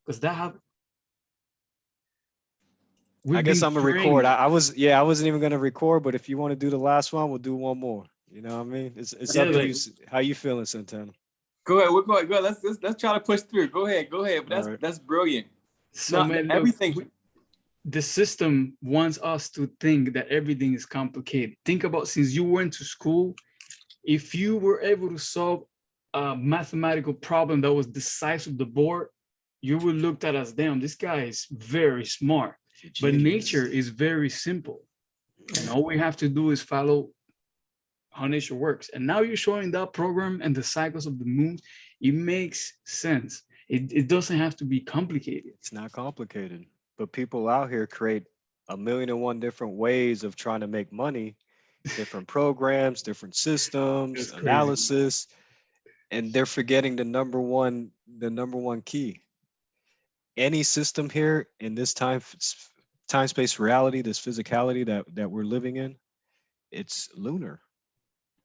because that have I we've guess been I'm gonna record. trained. I wasn't even gonna record, but if you want to do the last one, we'll do one more. You know what I mean? It's Yeah, up to you. like How you feeling, Santana? Go ahead. We're going. Go ahead. Let's try to push through. Go ahead. Go ahead. But All right. that's brilliant. so, Not man. Look, everything. the system wants us to think that everything is complicated. Think about since you went to school, if you were able to solve a mathematical problem that was the size of the board, you would looked at as damn, this guy is very smart. But nature is very simple. And all we have to do is follow how nature works. And now you're showing that program and the cycles of the moon. It makes sense. It doesn't have to be complicated. It's not complicated, but people out here create a million and one different ways of trying to make money, different programs, different systems, That's crazy. analysis, and they're forgetting the number one key. Any system here in this time space reality, this physicality that we're living in, it's lunar.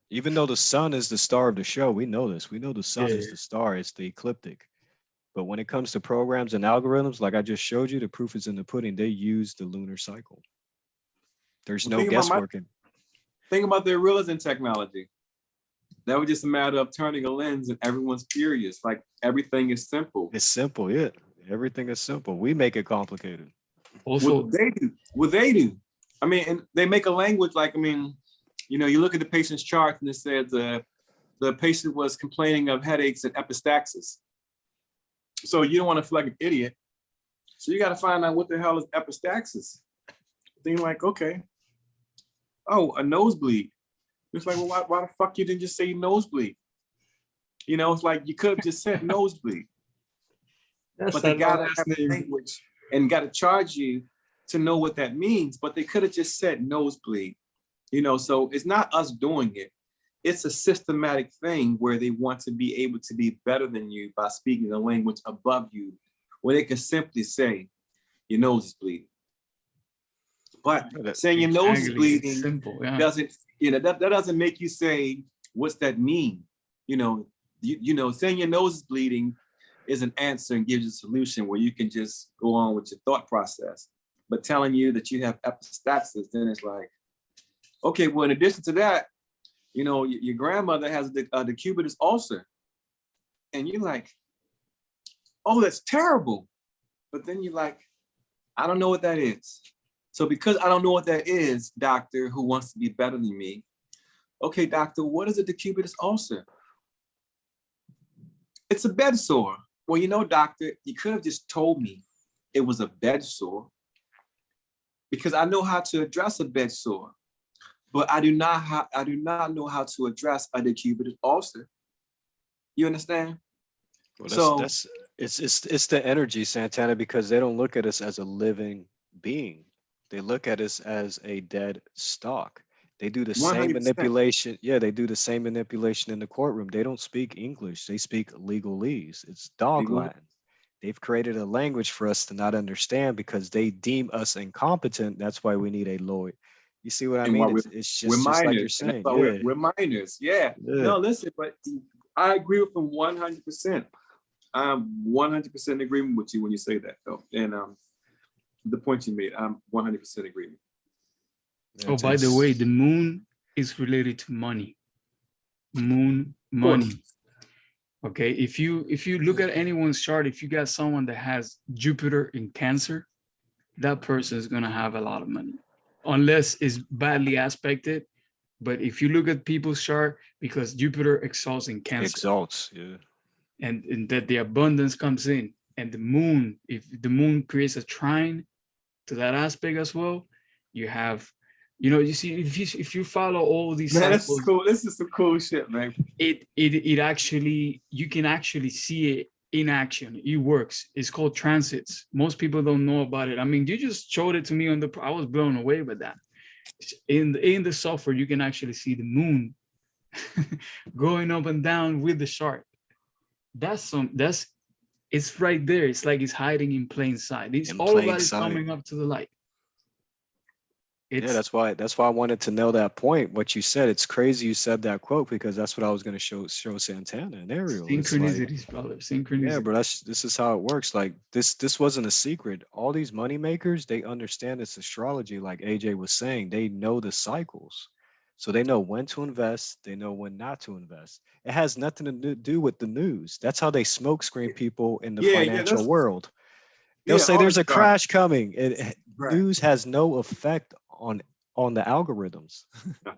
Even though the sun is the star of the show, we know this. We know the sun is Yeah. the star, it's the ecliptic. But when it comes to programs and algorithms, like I just showed you, the proof is in the pudding. They use the lunar cycle. There's Well, no guesswork in. think about their realism technology. That was just a matter of turning a lens, and everyone's furious. Like everything is simple. It's simple, yeah. Everything is simple. We make it complicated. Also, What they do. What they do. I mean, and they make a language like, I mean, you know, you look at the patient's chart and it says the patient was complaining of headaches and epistaxis. So you don't want to feel like an idiot. So you got to find out what the hell is epistaxis. Then you're like, okay, oh, a nosebleed. It's like, well, why the fuck you didn't just say nosebleed? You know, it's like you could have just said nosebleed, that's but they that got to last have a name. language and got to charge you to know what that means. But they could have just said nosebleed. You know, so it's not us doing it. It's a systematic thing where they want to be able to be better than you by speaking a language above you, where they can simply say, your nose is bleeding. But saying your nose is Exactly. It's bleeding simple. Yeah. doesn't, you know, that doesn't make you say, what's that mean? You know, saying your nose is bleeding is an answer and gives you a solution where you can just go on with your thought process. But telling you that you have epistaxis, then it's like, okay, well, in addition to that, you know, your grandmother has the decubitus ulcer. And you're like, oh, that's terrible. But then you're like, I don't know what that is. So because I don't know what that is, doctor who wants to be better than me, okay, doctor, what is a decubitus ulcer? It's a bed sore. Well, you know, doctor, you could have just told me it was a bed sore because I know how to address a bed sore, but I do not know how to address a decubitus ulcer. You understand? Well, it's the energy, Santana, because they don't look at us as a living being. They look at us as a dead stock. They do the same 100%. manipulation. Yeah, they do the same manipulation in the courtroom. They don't speak English. They speak legalese. It's dog Latin. They've created a language for us to not understand because they deem us incompetent. That's why we need a lawyer. You see what I mean? It's we're just like you're minors. And saying. that's why Yeah. we're minors. Yeah. Yeah. No, listen, but I agree with him 100%. I'm 100% in agreement with you when you say that, though. And the point you made, I'm 100% agreement. Oh, by the way, the moon is related to money. Moon, money. Okay, if you look at anyone's chart, if you got someone that has Jupiter in Cancer, that person is gonna have a lot of money, unless it's badly aspected. But if you look at people's chart, because Jupiter exalts in Cancer, Exalts, yeah. and that the abundance comes in, and the moon, if the moon creates a trine to that aspect as well, you have, you know, you see, if you follow all these Man, cycles, this is cool. This is some cool shit, man. It actually, you can actually see it in action. It works. It's called transits. Most people don't know about it. I mean, you just showed it to me on the, I was blown away with that. In the software, you can actually see the moon going up and down with the chart. It's right there. It's like it's hiding in plain sight. It's all of that is coming up to the light. It's that's why I wanted to know that point. What you said, it's crazy you said that quote, because that's what I was going to show Santana and Ariel. It's like, synchronicities, brother. yeah, Synchronicities. but this is how it works. Like this wasn't a secret. All these money makers, they understand this astrology. Like AJ was saying, they know the cycles, so they know when to invest. They know when not to invest. It has nothing to do with the news. That's how they smoke screen people in the Yeah, yeah, financial that's world. They'll yeah, say all there's a astrology. crash coming. Right. News has no effect on the algorithms.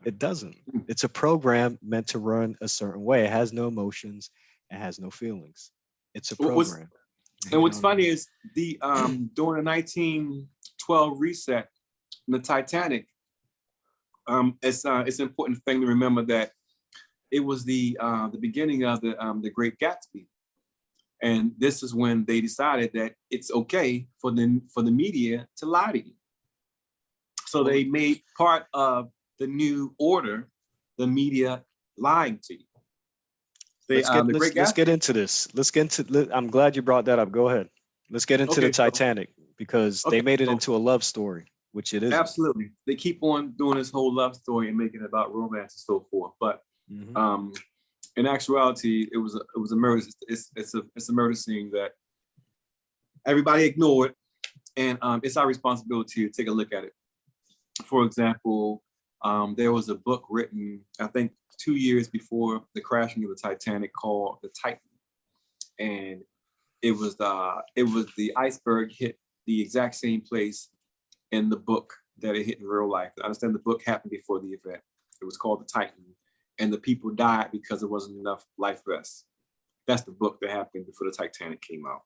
It doesn't. It's a program meant to run a certain way. It has no emotions. It has no feelings. It's a What's program. and what's funny is the during the 1912 reset, the Titanic. It's an important thing to remember that it was the beginning of the Great Gatsby, and this is when they decided that it's okay for the media to lie to you. So they made part of the new order the media lying to you. Let's get into this. I'm glad you brought that up. Go ahead. Let's get into the Okay, so- Titanic, because they Okay, made it so- into a love story, which it is. Absolutely, they keep on doing this whole love story and making it about romance and so forth. But in actuality, it was a murder. It's a murder scene that everybody ignored, and it's our responsibility to take a look at it. For example, there was a book written, I think, 2 years before the crashing of the Titanic, called The Titan, and it was the iceberg hit the exact same place in the book that it hit in real life. I understand the book happened before the event. It was called The Titan, and the people died because there wasn't enough life vests. That's the book that happened before the Titanic came out.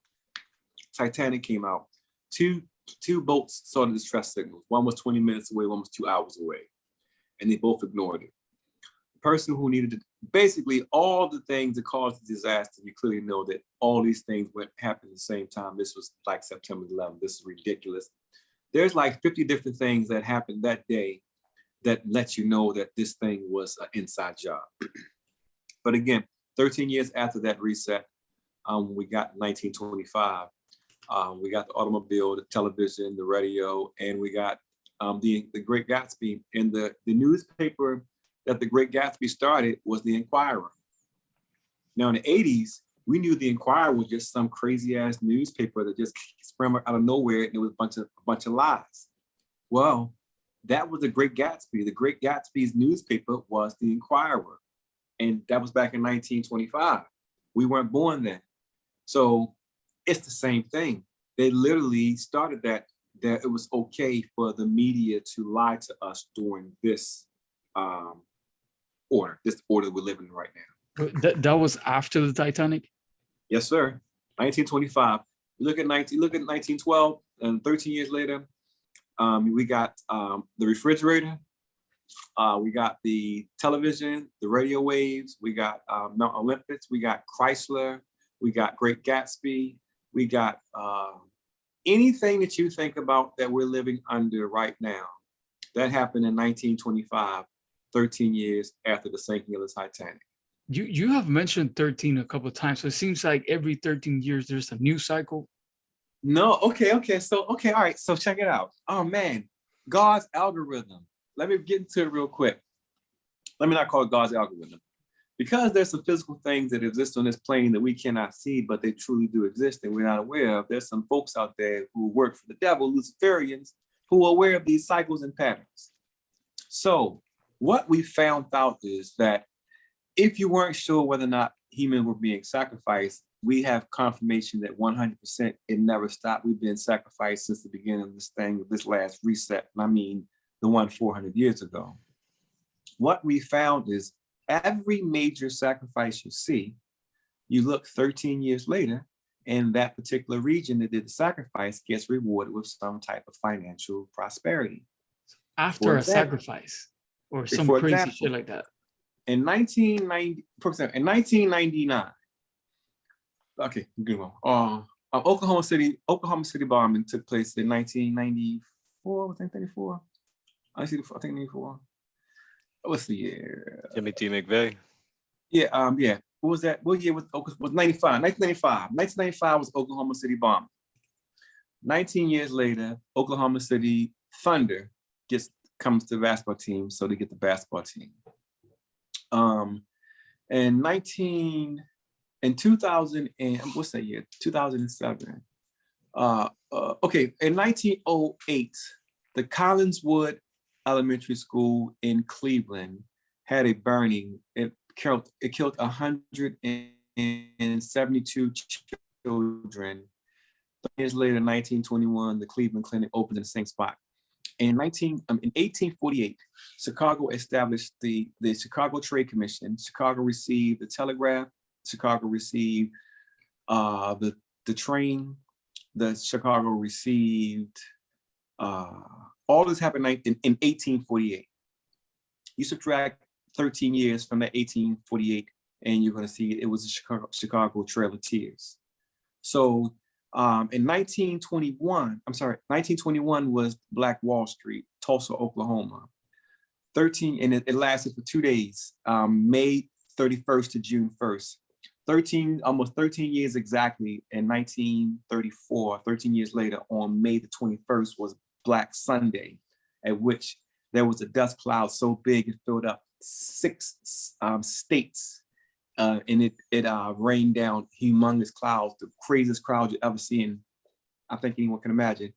Titanic came out. Two boats saw the distress signals. One was 20 minutes away, one was 2 hours away, and they both ignored it. The person who needed to, basically all the things that caused the disaster, you clearly know that all these things happened at the same time. This was like September 11th. This is ridiculous. There's like 50 different things that happened that day that let you know that this thing was an inside job. But again, 13 years after that reset, we got 1925. We got the automobile, the television, the radio, and we got the Great Gatsby. And the newspaper that the Great Gatsby started was the Inquirer. Now in the 80s, we knew the Inquirer was just some crazy ass newspaper that just sprang out of nowhere, and it was a bunch of lies. Well, that was the Great Gatsby. The Great Gatsby's newspaper was the Inquirer, and that was back in 1925. We weren't born then, so it's the same thing. They literally started that it was okay for the media to lie to us during this this order we're living in right now. That was after the Titanic. Yes, sir. 1925. Look at 1912, and 13 years later, we got the refrigerator, we got the television, the radio waves, we got Mount Olympus, we got Chrysler, we got Great Gatsby, we got anything that you think about that we're living under right now. That happened in 1925, 13 years after the sinking of the Titanic. You have mentioned 13 a couple of times, so it seems like every 13 years there's a new cycle. No, okay, all right, so check it out. Oh man, God's algorithm. Let me get into it real quick. Let me not call it God's algorithm, because there's some physical things that exist on this plane that we cannot see, but they truly do exist and we're not aware of. There's some folks out there who work for the devil, Luciferians, who are aware of these cycles and patterns. So what we found out is that if you weren't sure whether or not humans were being sacrificed, we have confirmation that 100% it never stopped. We've been sacrificed since the beginning of this thing, this last reset. And I mean the one 400 years ago. What we found is every major sacrifice you see, you look 13 years later, and that particular region that did the sacrifice gets rewarded with some type of financial prosperity. After a sacrifice or some crazy shit like that. In 1990, for example, in 1999, okay, good one. Oklahoma City bombing took place in 1994. Was that 94? I think 94. What's the year? Timmy T. McVeigh. Yeah, yeah. What was that? What year was 95? 1995. 1995 was Oklahoma City bombing. 19 years later, Oklahoma City Thunder gets comes to the basketball team, so they get the basketball team. In 2000 and what's that year? 2007. Okay, in 1908, the Collinswood Elementary School in Cleveland had a burning. It killed 172 children. 3 years later, in 1921, the Cleveland Clinic opened in the same spot. In 1848, Chicago established the Chicago Trade Commission. Chicago received the telegraph. Chicago received the train. The Chicago received all this happened in 1848. You subtract 13 years from that 1848, and you're going to see it was the Chicago Trail of Tears. So in 1921 was Black Wall Street, Tulsa, Oklahoma. And it lasted for 2 days, May 31st to June 1st. Almost 13 years exactly. In 1934, 13 years later, on May the 21st was Black Sunday, at which there was a dust cloud so big it filled up 6 states. And it rained down humongous clouds, the craziest crowd you ever seen. I think anyone can imagine.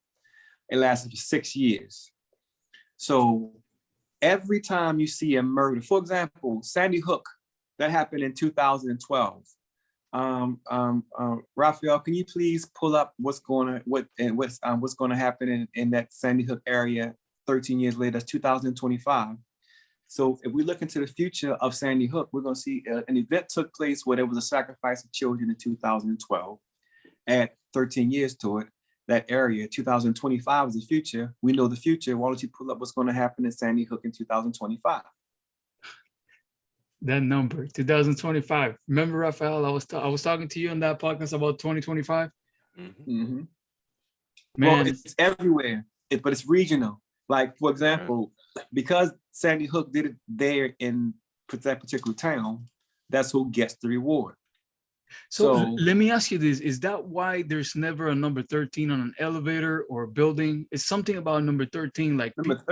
It lasted for 6 years. So every time you see a murder, for example, Sandy Hook, that happened in 2012. Raphael, can you please pull up what's going to happen in that Sandy Hook area 13 years later? That's 2025. So if we look into the future of Sandy Hook, we're going to see an event took place where there was a sacrifice of children in 2012. Add 13 years to it, that area, 2025 is the future. We know the future. Why don't you pull up what's going to happen in Sandy Hook in 2025? That number, 2025. Remember, Raphael, I was talking to you on that podcast about 2025. Mm-hmm. Man, well, it's everywhere, but it's regional. Like, for example, because Sandy Hook did it there in that particular town, that's who gets the reward. So let me ask you this. Is that why there's never a number 13 on an elevator or a building? It's something about number 13, like number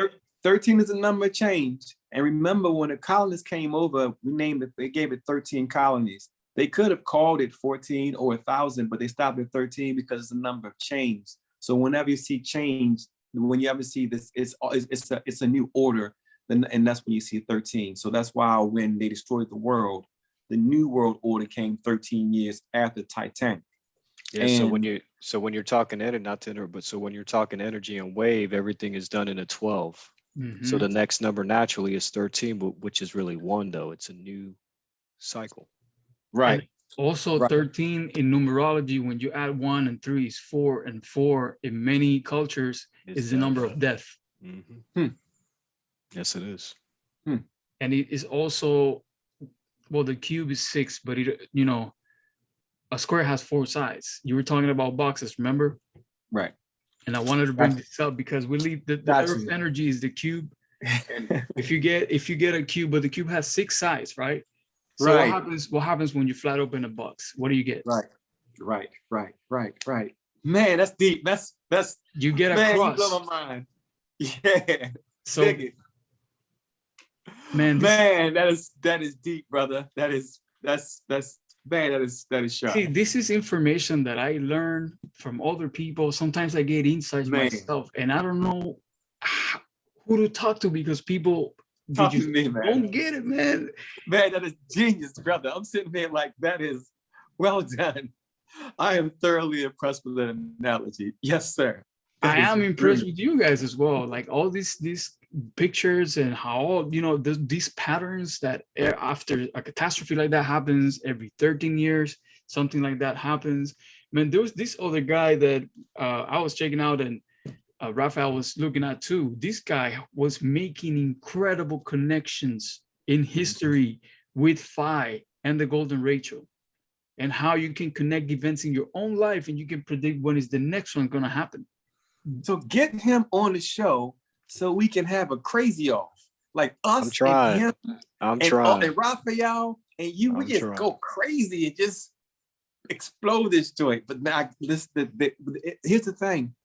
13 is a number change. And remember, when the colonists came over, we named it, they gave it 13 colonies. They could have called it 14 or 1,000, but they stopped at 13 because it's a number of change. So whenever you see change, when you ever see this, it's a new order, and that's when you see 13. So that's why when they destroyed the world, the new world order came 13 years after Titanic. Yeah. And so when you're talking when you're talking energy and wave, everything is done in a 12. Mm-hmm. So the next number naturally is 13, which is really 1, though. It's a new cycle. Right. And also, right. 13 in numerology, when you add 1 and 3 is 4, and 4 in many cultures is the number of death. Mm-hmm. Yes, it is. And it is also, well, the cube is 6, but a square has 4 sides. You were talking about boxes, remember? Right. And I wanted to bring this up because we leave the Earth energy is the cube. And if you get a cube, but the cube has 6 sides, right? So right. What happens when you flat open a box? What do you get? Right. Man, that's deep. That's you get a man, cross. You blow my mind. Yeah. So man, that is deep, brother. That is sharp. See, this is information that I learned from other people. Sometimes I get insights myself, and I don't know who to talk to because people talk to me, man. Don't get it, man. Man, that is genius, brother. I'm sitting there like, that is well done. I am thoroughly impressed with that analogy. Yes, sir. I am impressed with you guys as well. Like all these pictures and how, these patterns that after a catastrophe like that happens every 13 years, something like that happens. Man, there was this other guy that I was checking out and Raphael was looking at too. This guy was making incredible connections in history with Phi and the Golden Ratio, and how you can connect events in your own life and you can predict when is the next one going to happen. So get him on the show so we can have a crazy off. Like us I'm trying. and him I'm trying. And Raphael and you, we just go crazy and just explode this joint. But now here's the thing.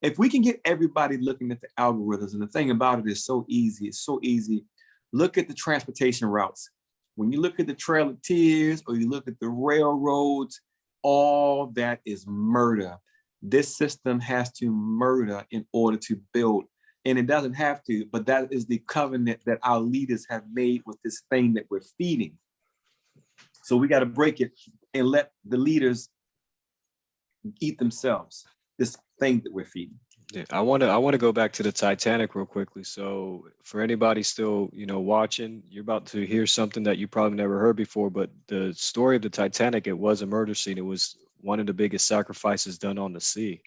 if we can get everybody looking at the algorithms, and the thing about it is so easy, it's so easy. Look at the transportation routes. When you look at the Trail of Tears or you look at the railroads, all that is murder. This system has to murder in order to build. And it doesn't have to, but that is the covenant that our leaders have made with this thing that we're feeding. So we got to break it and let the leaders eat themselves, this thing that we're feeding. Yeah, I want to go back to the Titanic real quickly. So for anybody still, watching, you're about to hear something that you probably never heard before, but the story of the Titanic, it was a murder scene. It was one of the biggest sacrifices done on the sea.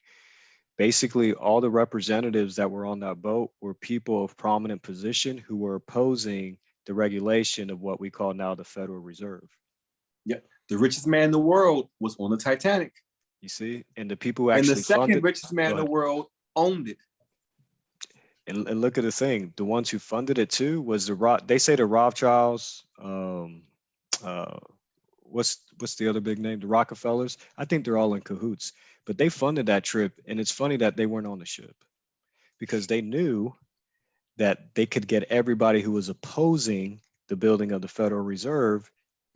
Basically, all the representatives that were on that boat were people of prominent position who were opposing the regulation of what we call now the Federal Reserve. Yeah, the richest man in the world was on the Titanic. You see, and the people who And actually the second funded, richest man in the world owned it. and look at the thing, the ones who funded it too was they say the Rothschilds, what's the other big name? The Rockefellers. I think they're all in cahoots, but they funded that trip. And it's funny that they weren't on the ship because they knew that they could get everybody who was opposing the building of the Federal Reserve,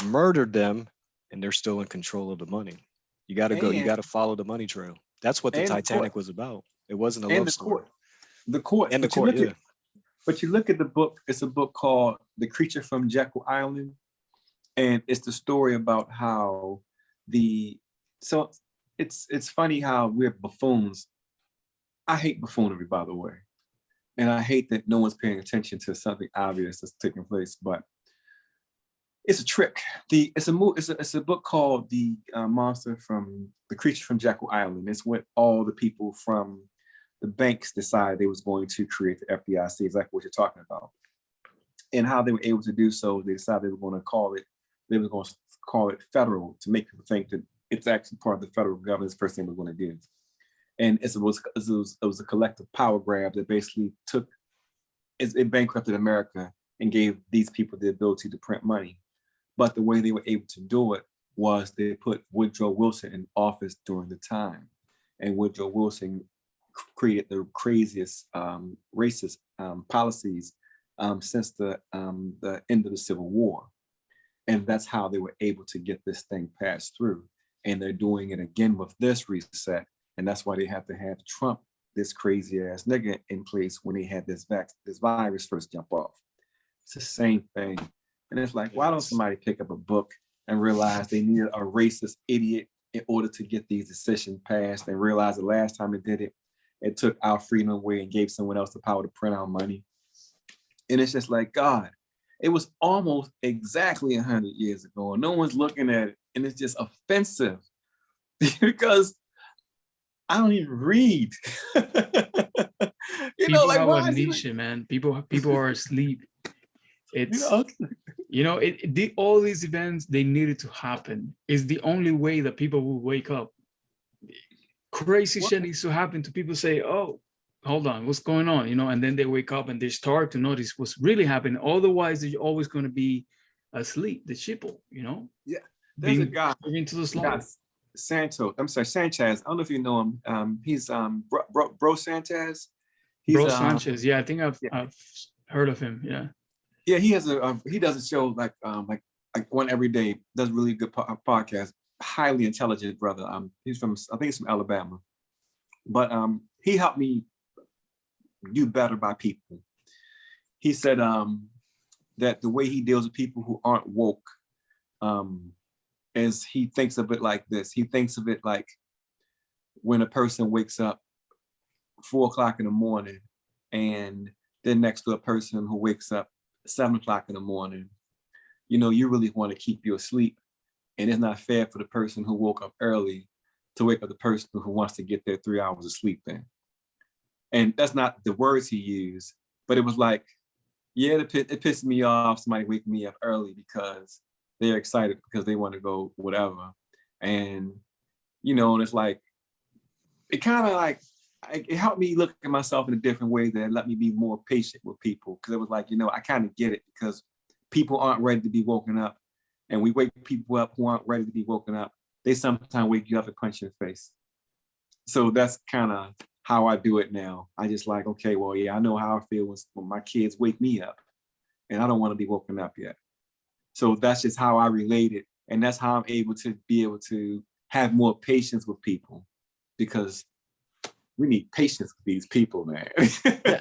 murdered them, and they're still in control of the money. You got to go, you got to follow the money trail. That's what the Titanic was about. It wasn't a love story. The court. And the court, yeah. But you look at the book, it's a book called The Creature from Jekyll Island. And it's the story about how so it's funny how we're buffoons. I hate buffoonery, by the way. And I hate that no one's paying attention to something obvious that's taking place, but it's a trick. It's a book called The Creature from Jekyll Island. It's when all the people from the banks decided they was going to create the FDIC, exactly what you're talking about. And how they were able to do so, they decided they were going to call it federal to make people think that it's actually part of the federal government's first thing we're going to do. And it was a collective power grab that basically it bankrupted America and gave these people the ability to print money. But the way they were able to do it was they put Woodrow Wilson in office during the time. And Woodrow Wilson created the craziest racist policies since the end of the Civil War. And that's how they were able to get this thing passed through. And they're doing it again with this reset. And that's why they have to have Trump, this crazy ass nigga, in place when they had this virus first jump off. It's the same thing. And it's like, why don't somebody pick up a book and realize they needed a racist idiot in order to get these decisions passed, and realize the last time it did it, it took our freedom away and gave someone else the power to print our money. And it's just like, God, it was almost exactly 100 years ago, and no one's looking at it, and it's just offensive because I don't even read. People have amnesia, man. People are asleep. It's all these events, they needed to happen. It's the only way that people will wake up. Crazy shit needs to happen to people say, oh, hold on, what's going on? And then they wake up and they start to notice what's really happening. Otherwise, they're always going to be asleep, the sheeple, Yeah, there's a guy into the slumber. Sanchez. I don't know if you know him. He's Bro Sanchez. Bro Sanchez. Yeah, I think I've heard of him. Yeah. Yeah, he has he does a show like one every day. Does really good podcast. Highly intelligent brother. I think he's from Alabama, but he helped me do better by people. He said that the way he deals with people who aren't woke is he thinks of it like this. He thinks of it like when a person wakes up 4 o'clock in the morning and then next to a person who wakes up 7 o'clock in the morning, you really want to keep you asleep. And it's not fair for the person who woke up early to wake up the person who wants to get their 3 hours of sleep in. And that's not the words he used, but it was like, yeah, it pissed me off. Somebody waking me up early because they're excited because they want to go whatever. And, and it's like, it kind of like, it helped me look at myself in a different way that let me be more patient with people. Because it was like, I kind of get it because people aren't ready to be woken up. And we wake people up who aren't ready to be woken up. They sometimes wake you up and punch you in the face. So that's kind of how I do it now. I just like, okay, well, yeah, I know how I feel when my kids wake me up, and I don't want to be woken up yet. So that's just how I relate it. And that's how I'm able to have more patience with people, because we need patience with these people, man.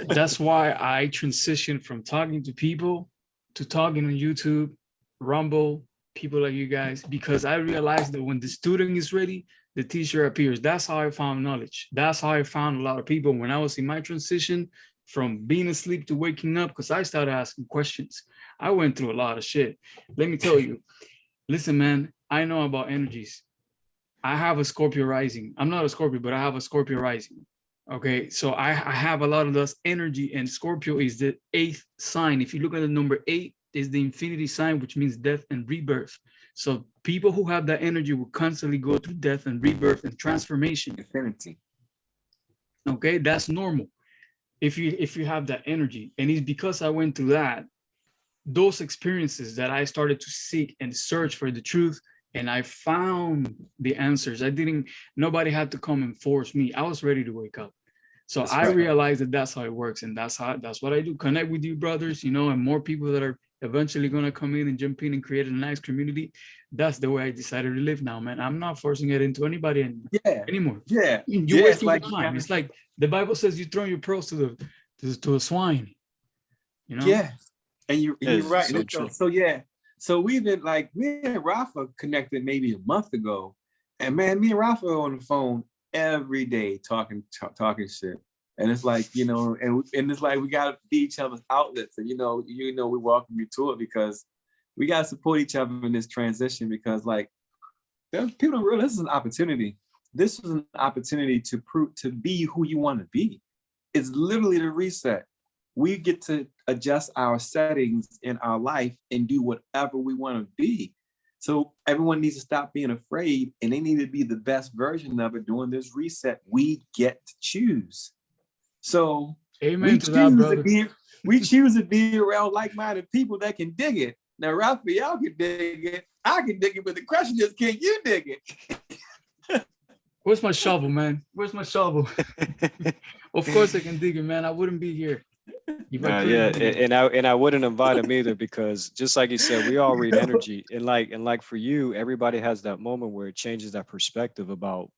That's why I transitioned from talking to people to talking on YouTube, Rumble, people like you guys, because I realized that when the student is ready, the teacher appears. That's how I found knowledge. That's how I found a lot of people when I was in my transition from being asleep to waking up, because I started asking questions. I went through a lot of shit. Let me tell you, listen, man, I know about energies. I have a Scorpio rising. I'm not a Scorpio, but I have a Scorpio rising. Okay, so I have a lot of this energy, and Scorpio is the 8th sign. If you look at the number 8, is the infinity sign, which means death and rebirth. So people who have that energy will constantly go through death and rebirth and transformation. Infinity. Okay, that's normal if you have that energy. And it's because I went through those experiences that I started to seek and search for the truth, and I found the answers. Nobody had to come and force me. I was ready to wake up. So That's I right. realized that's how it works, and that's what I do. Connect with you brothers, and more people that are eventually gonna come in and jump in and create a nice community. That's the way I decided to live now, man. I'm not forcing it into anybody anymore. Yeah. You It's wasting like, your time. It's like the Bible says you throw your pearls to a swine. yeah. And you're Yes, right. so true. So yeah. So we've been like, me and Rafa connected maybe a month ago. And man, me and Rafa are on the phone every day talking shit. And it's like, and it's like we gotta be each other's outlets. And we welcome you to it, because we gotta support each other in this transition, because like people don't realize this is an opportunity. This is an opportunity to be who you want to be. It's literally the reset. We get to adjust our settings in our life and do whatever we want to be. So everyone needs to stop being afraid, and they need to be the best version of it during this reset. We get to choose. So Amen to that, brother. we choose to be around like-minded people that can dig it. Now, Raphael can dig it. I can dig it, but the question is, can you dig it? Where's my shovel, man? Where's my shovel? Of course I can dig it, man. I wouldn't be here. And I wouldn't invite him either, because just like you said, we all read energy, and like for you, everybody has that moment where it changes that perspective about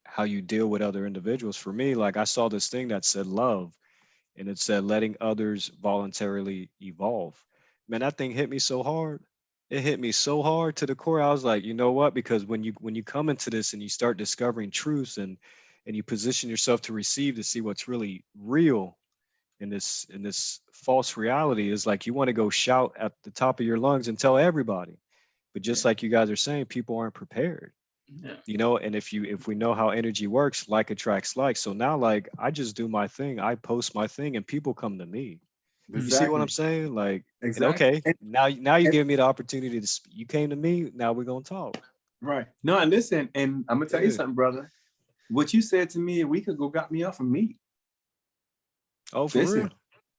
how you deal with other individuals. For me, like I saw this thing that said love, and it said letting others voluntarily evolve. Man, that thing hit me so hard. It hit me so hard to the core. I was like, you know what? Because when you come into this and you start discovering truths, and you position yourself to receive, to see what's really real in this false reality, is like you want to go shout at the top of your lungs and tell everybody. But just like you guys are saying, people aren't prepared. Yeah. And if we know how energy works, like attracts like. So now, like, I just do my thing, I post my thing, and people come to me. You see what I'm saying? Like, Exactly. and okay, now you give me the opportunity to you came to me, now we're gonna talk. Right. No, and listen, and I'm gonna tell you something, brother. What you said to me a week ago got me off of meat. Oh, for real?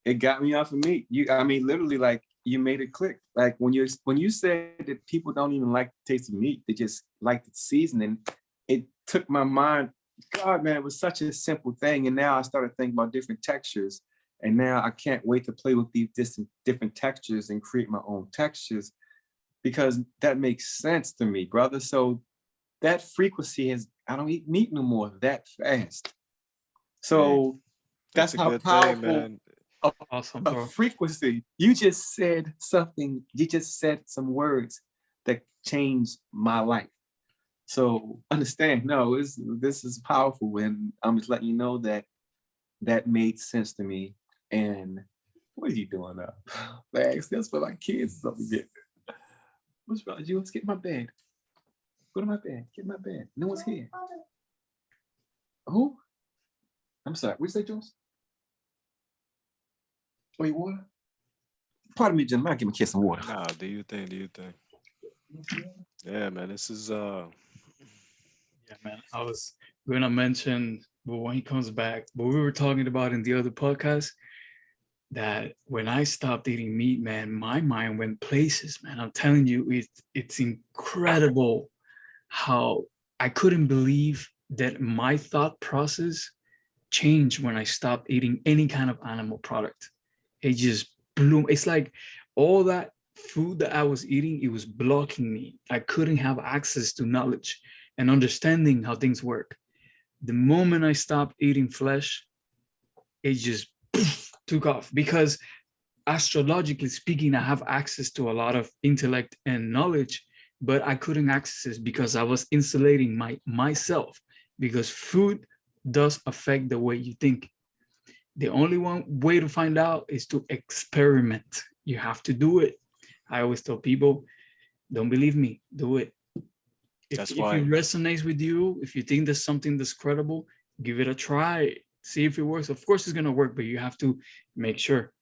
It got me off of meat. Literally, like, you made it click. Like when you said that people don't even like the taste of meat, they just like the seasoning. It took my mind. God, man, it was such a simple thing. And now I started thinking about different textures. And now I can't wait to play with these different textures and create my own textures, because that makes sense to me, brother. So that frequency I don't eat meat no more that fast. So that's how powerful man. Awesome, a frequency. You just said something. You just said some words that changed my life. So understand, no, this is powerful, and I'm just letting you know that made sense to me. And what are you doing up? Bags, that's for my kids. Something to get. What's wrong with you? Let's get in my bed. Go to my bed. Get in my bed. No one's here. Who? I'm sorry. What did you say, Jules? Oh, you water? Pardon me, gentlemen. I'll give me a kiss and water. Nah, do you think? Yeah, man. This is Yeah, man. I was gonna mention, but when he comes back, but we were talking about in the other podcast, that when I stopped eating meat, man, my mind went places, man. I'm telling you, it's incredible how I couldn't believe that my thought process changed when I stopped eating any kind of animal product. It just blew. It's like all that food that I was eating, it was blocking me. I couldn't have access to knowledge and understanding how things work. The moment I stopped eating flesh, it just took off because astrologically speaking, I have access to a lot of intellect and knowledge, but I couldn't access it because I was insulating myself because food does affect the way you think. The only one way to find out is to experiment. You have to do it. I always tell people, don't believe me, do it. That's If why it resonates with you, if you think there's something that's credible, give it a try. See if it works. Of course, it's gonna work, but you have to make sure.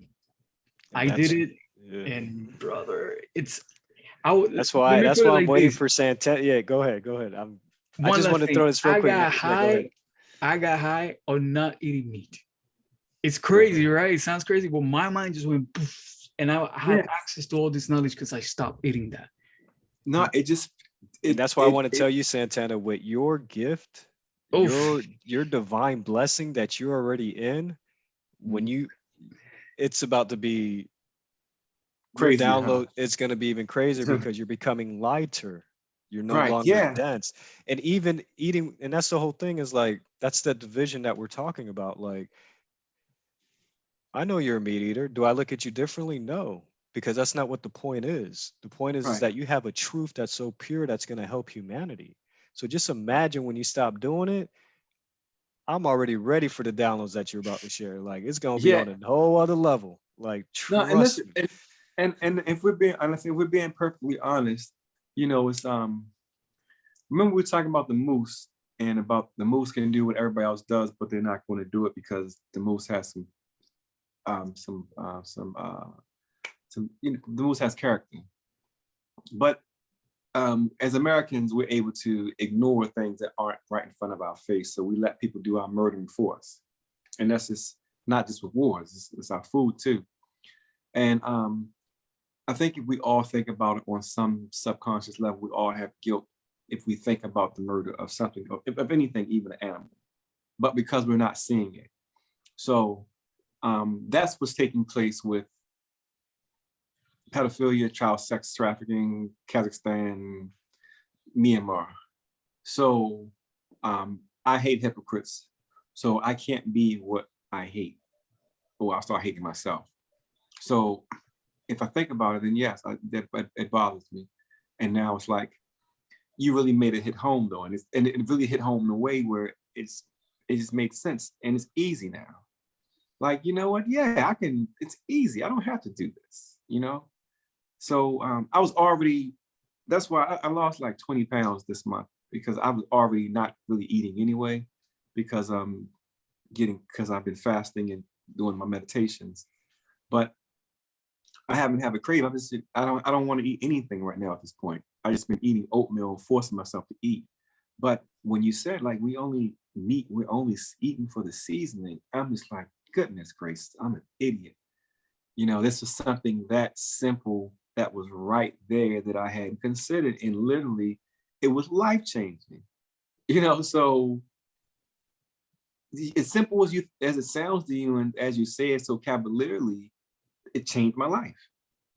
I did that's it, yeah. and brother, it's. I would, That's let why me put it I'm like waiting this. for Santana. Yeah, go ahead, go ahead. I One just last want to thing. throw this real quick. Yeah, go ahead. I got high on not eating meat. It's Go crazy, ahead. right? It sounds crazy, but my mind just went poof, and I had Yeah. access to all this knowledge because I stopped eating that. No, it just And it that's why I want to it tell you, Santana, with your gift, Oh, your divine blessing that you're already in, when you it's about to be your crazy, huh? download, it's going to be even crazier because you're becoming lighter. You're no Right. longer Yeah. dense. And even eating, and that's the whole thing is like, that's the division that we're talking about. Like, I know you're a meat eater. Do I look at you differently? No, because that's not what the point is. The point is Right. that you have a truth that's so pure that's going to help humanity. So just imagine when you stop doing it, I'm already ready for the downloads that you're about to share. Like, it's going to be Yeah. on a whole other level. Like, No, and trust listen, me. and if we're being honest, if we're being perfectly honest, it's remember we were talking about the moose and about the moose can do what everybody else does, but they're not going to do it because the moose has the moose has character. But as Americans, we're able to ignore things that aren't right in front of our face. So we let people do our murdering for us. And that's just not just with wars, it's our food too. And I think if we all think about it on some subconscious level, we all have guilt if we think about the murder of something, of anything, even an animal, but because we're not seeing it. So that's what's taking place with pedophilia, child sex trafficking, Kazakhstan, Myanmar. So I hate hypocrites. So I can't be what I hate, or I'll start hating myself. So if I think about it, then yes, it bothers me. And now it's like, you really made it hit home though. And it really hit home in a way where it just made sense and it's easy now. Like, you know what? Yeah, it's easy. I don't have to do this. So I was already, that's why I lost like 20 pounds this month because I was already not really eating anyway because I've been fasting and doing my meditations. But I haven't had a crave. I don't want to eat anything right now at this point. I just been eating oatmeal, forcing myself to eat. But when you said like we're only eating for the seasoning, I'm just like, goodness gracious, I'm an idiot. This was something that simple that was right there that I hadn't considered, and literally it was life changing. So as simple as it sounds to you, and as you say it so cavalierly, it changed my life.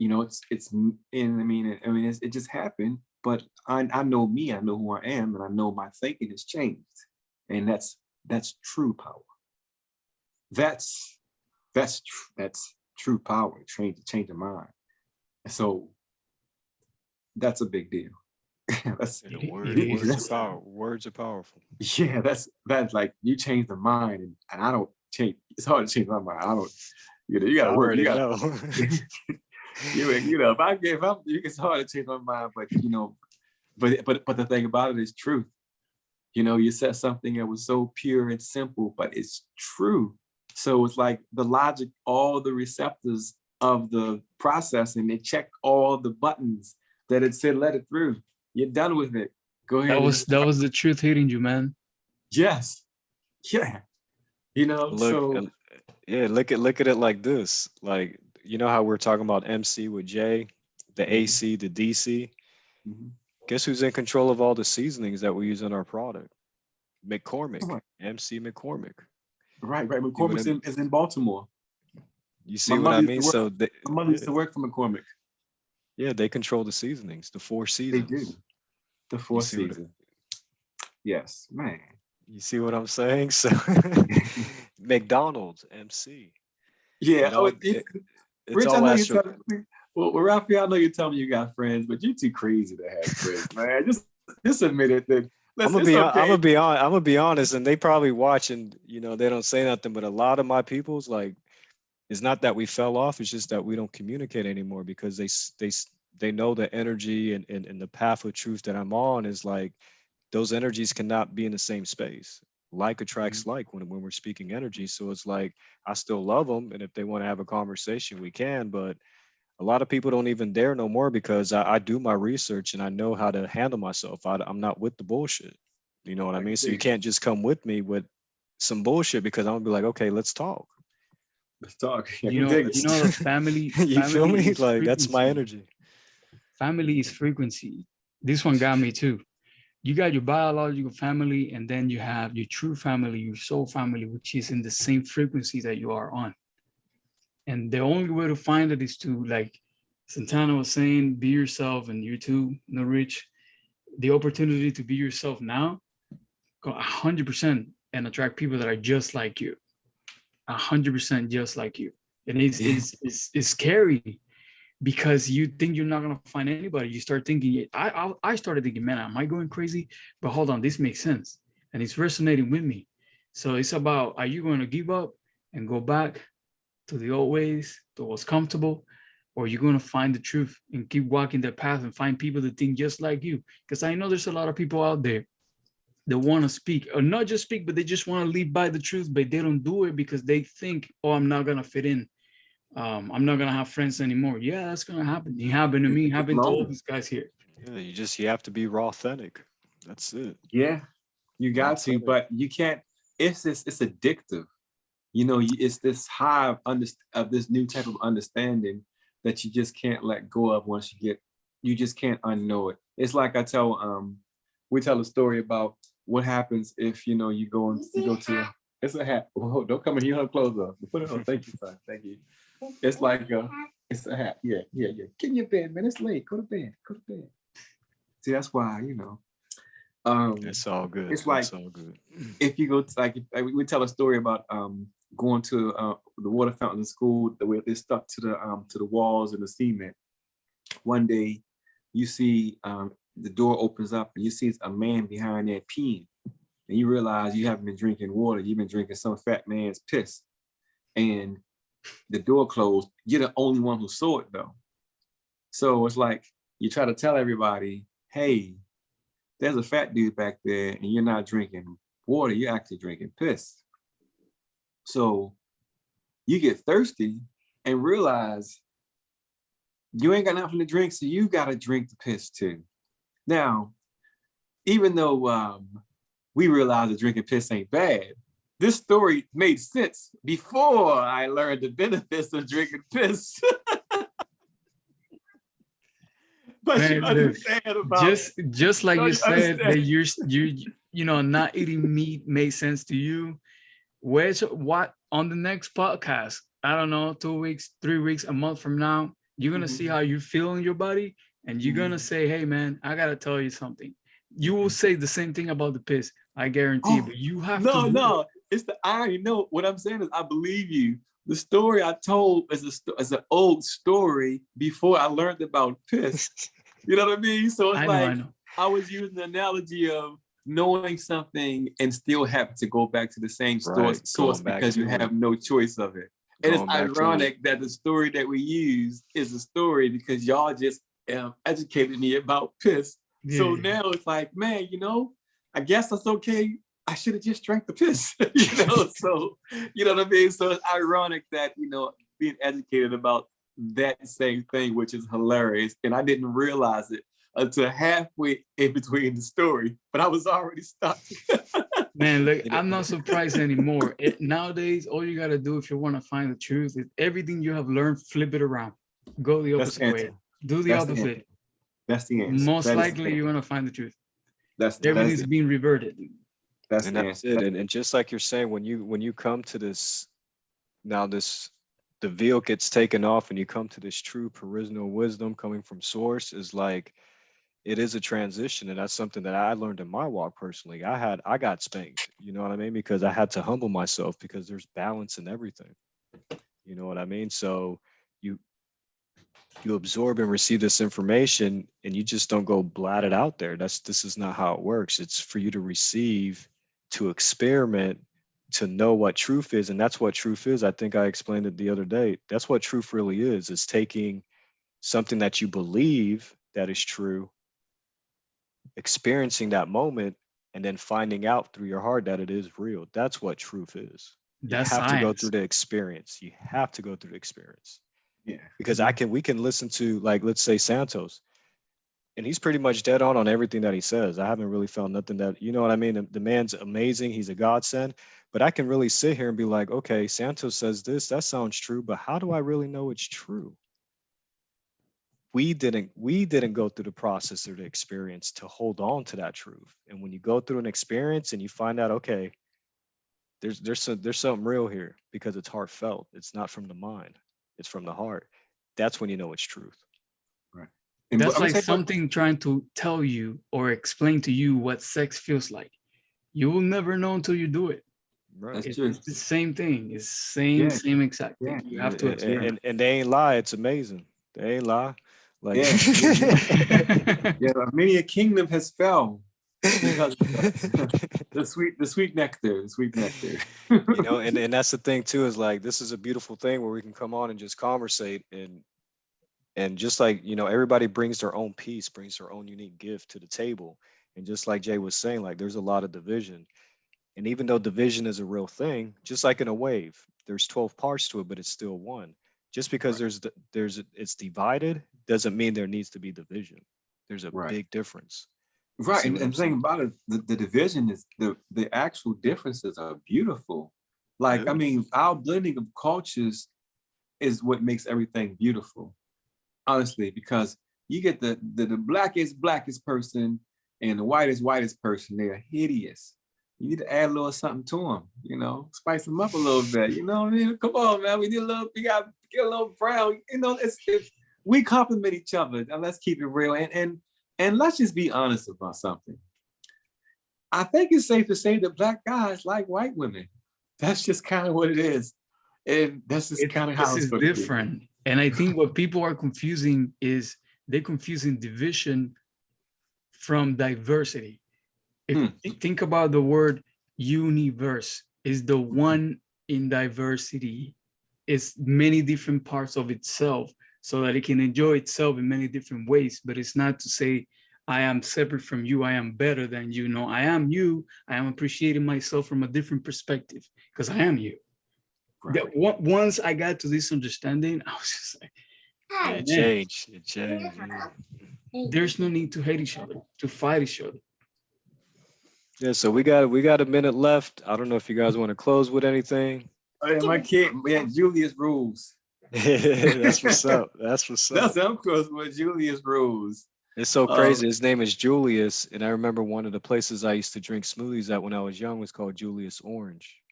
And it just happened. But I know me, I know who I am, and I know my thinking has changed, and that's true power. That's true power. Change your mind. So that's a big deal. that's You know, it is. words are power. Words are powerful. Yeah, that's like you change the mind, and I don't change. It's hard to change my mind. I don't. You got I to work. You already got. know. It's hard to change my mind, but the thing about it is truth. You said something that was so pure and simple, but it's true. So it's like the logic, all the receptors of the processing, they checked all the buttons that it said, let it through. You're done with it. Go ahead. That was the truth hitting you, man. Yes. Yeah. Look, So yeah, look at it like this. Like, you know how we're talking about MC with J, the AC, the DC. mhm. Guess who's in control of all the seasonings that we use in our product? McCormick, Right. MC McCormick. Right. what I McCormick mean? is in Baltimore. You see what I mean? So they, My mother used to work for McCormick. yeah, they control the seasonings, the four They seasons. do. The You Four see what Seasons. Yes, man. you see what I'm saying? So McDonald's, MC. Yeah. It all It's it's Rich, I all know you're astro. telling me. Well, Raphael, I know you're telling me you got friends, but you're too crazy to have friends, man. Just admit it. That listen, it's okay. I'm gonna be honest, and they probably watch, and they don't say nothing. But a lot of my people's like, it's not that we fell off; it's just that we don't communicate anymore because they know the energy and the path of truth that I'm on is like those energies cannot be in the same space. Like attracts like when we're speaking energy. So it's like I still love them, and if they want to have a conversation, we can. But a lot of people don't even dare no more because I do my research and I know how to handle myself. I'm not with the bullshit. You know what I mean? So you can't just come with me with some bullshit because I'm gonna be like, okay, let's talk. Let's talk. I You can know, dig you it. know, the family. You feel Family me? is Like that's my frequency. energy. Family is frequency. This one got me too. You got your biological family, and then you have your true family, your soul family, which is in the same frequency that you are on. And the only way to find it is to, like Santana was saying, be yourself, and you too, No Rich. The opportunity to be yourself now, go 100% and attract people that are just like you, 100% just like you. And it's scary because you think you're not gonna find anybody. You start thinking, I started thinking, man, am I going crazy? But hold on, this makes sense, and it's resonating with me. So it's about, are you going to give up and go back to the old ways, to what's comfortable, or you're going to find the truth and keep walking that path and find people that think just like you? Because I know there's a lot of people out there that want to speak, or not just speak, but they just want to live by the truth, but they don't do it because they think, oh, I'm not going to fit in. I'm not gonna have friends anymore. Yeah, that's gonna happen. It happened to me. It happened to all these guys here. Yeah, you have to be raw authentic. That's it. Yeah, you got to, Authentic. but you can't. It's addictive. It's this high of this new type of understanding that you just can't let go of once you just can't unknow it. It's like we tell a story about what happens if you go to. It's a hat. Oh, don't come in here. Clothes off. Put it on. Thank you, son. Thank you. It's like it's a hat. Yeah. Get in your bed, man. It's late. Go to bed. See, that's why It's all good. It's like it's all good. if you go to, like we tell a story about going to the water fountain in school, the way they stuck to the walls and the cement. One day, you see the door opens up and you see a man behind there peeing, and you realize you haven't been drinking water. You've been drinking some fat man's piss, and the door closed. You're the only one who saw it though. So it's like you try to tell everybody, hey, there's a fat dude back there and you're not drinking water, you're actually drinking piss. So you get thirsty and realize you ain't got nothing to drink, so you got to drink the piss too. Now, even though we realize that drinking piss ain't bad, this story made sense before I learned the benefits of drinking piss. But Man, you understand about just like you said understand. that you not eating meat made sense to you. What on the next podcast? I don't know, 2 weeks, 3 weeks, a month from now, you're gonna see how you feel in your body, and you're gonna say, "Hey, man, I gotta tell you something." You will say the same thing about the piss, I guarantee. But you have to. No. It's the irony. No, what I'm saying is, I believe you. The story I told is an old story before I learned about piss. You know what I mean? So it's I know. I was using the analogy of knowing something and still having to go back to the same source because you have no choice of it. And it's ironic that the story that we use is a story because y'all just educated me about piss. Yeah. So now it's like, man, I guess that's okay. I should have just drank the piss, so, you know what I mean? So it's ironic that, being educated about that same thing, which is hilarious. And I didn't realize it until halfway in between the story, but I was already stuck. Man, look, I'm not surprised anymore. Nowadays, all you got to do if you want to find the truth is everything you have learned, flip it around. Go the opposite way. Do the opposite. That's the answer. Most likely, you're going to find the truth. Everything's being reverted. That's And the that's answer. it. And just like you're saying, when you come to this, now this, the veil gets taken off and you come to this true personal wisdom coming from source, is like, it is a transition. And that's something that I learned in my walk personally. I got spanked, you know what I mean? Because I had to humble myself, because there's balance in everything. You know what I mean? So you you absorb and receive this information, and you just don't go blat it out there. This is not how it works. It's for you to receive, to experiment, to know what truth is. And that's what truth is. I think I explained it the other day. That's what truth really is. It's taking something that you believe that is true, experiencing that moment, and then finding out through your heart that it is real. That's what truth is. You That's have to go science. through the experience. You have to go through the experience. Yeah. Because we can listen to, like, let's say Santos, and he's pretty much dead on everything that he says. I haven't really found nothing that, you know what I mean? The man's amazing. He's a godsend, but I can really sit here and be like, okay, Santos says this, that sounds true, but how do I really know it's true? We didn't go through the process or the experience to hold on to that truth. And when you go through an experience and you find out, okay, there's something real here, because it's heartfelt. It's not from the mind. It's from the heart. That's when you know it's truth. And That's I'm gonna like say what- something trying to tell you or explain to you what sex feels like. You will never know until you do it. Right. That's It's, true. it's the same thing. It's Yeah. same exact thing. Yeah. You have to experiment. And they ain't lie. It's amazing. They ain't lie. Like, Yeah. Yeah, many a kingdom has fell because of the sweet nectar, the sweet nectar. you know, and that's the thing too, is like, this is a beautiful thing where we can come on and just conversate, and just like, you know, everybody brings their own piece, brings their own unique gift to the table. And just like Jay was saying, like, there's a lot of division. And even though division is a real thing, just like in a wave, there's 12 parts to it, but it's still one. Just because it's divided doesn't mean there needs to be division. There's a Right. big difference. Right, see and what I'm the thing saying? about it, the division is the actual differences are beautiful. Like, Yeah. I mean, our blending of cultures is what makes everything beautiful. Honestly, because you get the blackest person and the whitest person, they are hideous. You need to add a little something to them, you know, spice them up a little bit. You know what I mean? Come on, man, we got to get a little brown. You know, it's we complement each other, and let's keep it real. And let's just be honest about something. I think it's safe to say that Black guys like white women. That's just kind of what it is. And that's just kind of how This it's is going to be. different. And I think what people are confusing is they're confusing division from diversity. If you think about the word universe, is the one in diversity. It's many different parts of itself so that it can enjoy itself in many different ways. But it's not to say I am separate from you, I am better than you. No, I am you. I am appreciating myself from a different perspective because I am you. Right. Once I got to this understanding, I was just like, It man, changed. It changed. Yeah. there's no need to hate each other, to fight each other. Yeah, so we got a minute left. I don't know if you guys want to close with anything. Oh, yeah, my kid, man, Julius rules. That's what's up. That's what's up. That's I'm close with Julius rules. It's so crazy. His name is Julius, and I remember one of the places I used to drink smoothies at when I was young was called Julius Orange.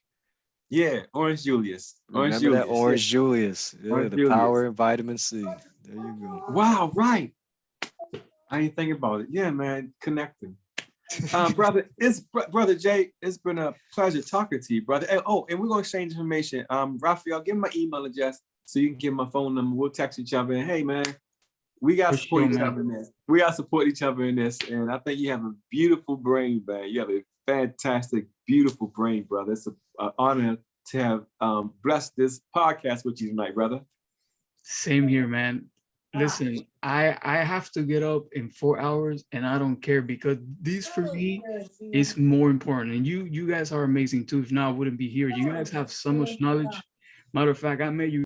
Yeah, Orange Julius. Orange Remember that Julius, Orange yeah. Julius? Yeah, Orange the Julius. power and vitamin C. There you go. Wow, right. I ain't think about it. Yeah, man, connecting. Brother, Brother Jay, it's been a pleasure talking to you, brother. And we're gonna exchange information. Raphael, give me my email address so you can give my phone number. We'll text each other. And hey, man, we gotta For support sure, each man. other in this. We gotta support each other in this. And I think you have a beautiful brain, man. You have a fantastic, beautiful brain, brother. It's an honor to have blessed this podcast with you tonight, brother. Same here, man. Listen, I have to get up in 4 hours and I don't care because this for me is more important. And you guys are amazing too. If not, I wouldn't be here. You guys have so much knowledge. Matter of fact, I met you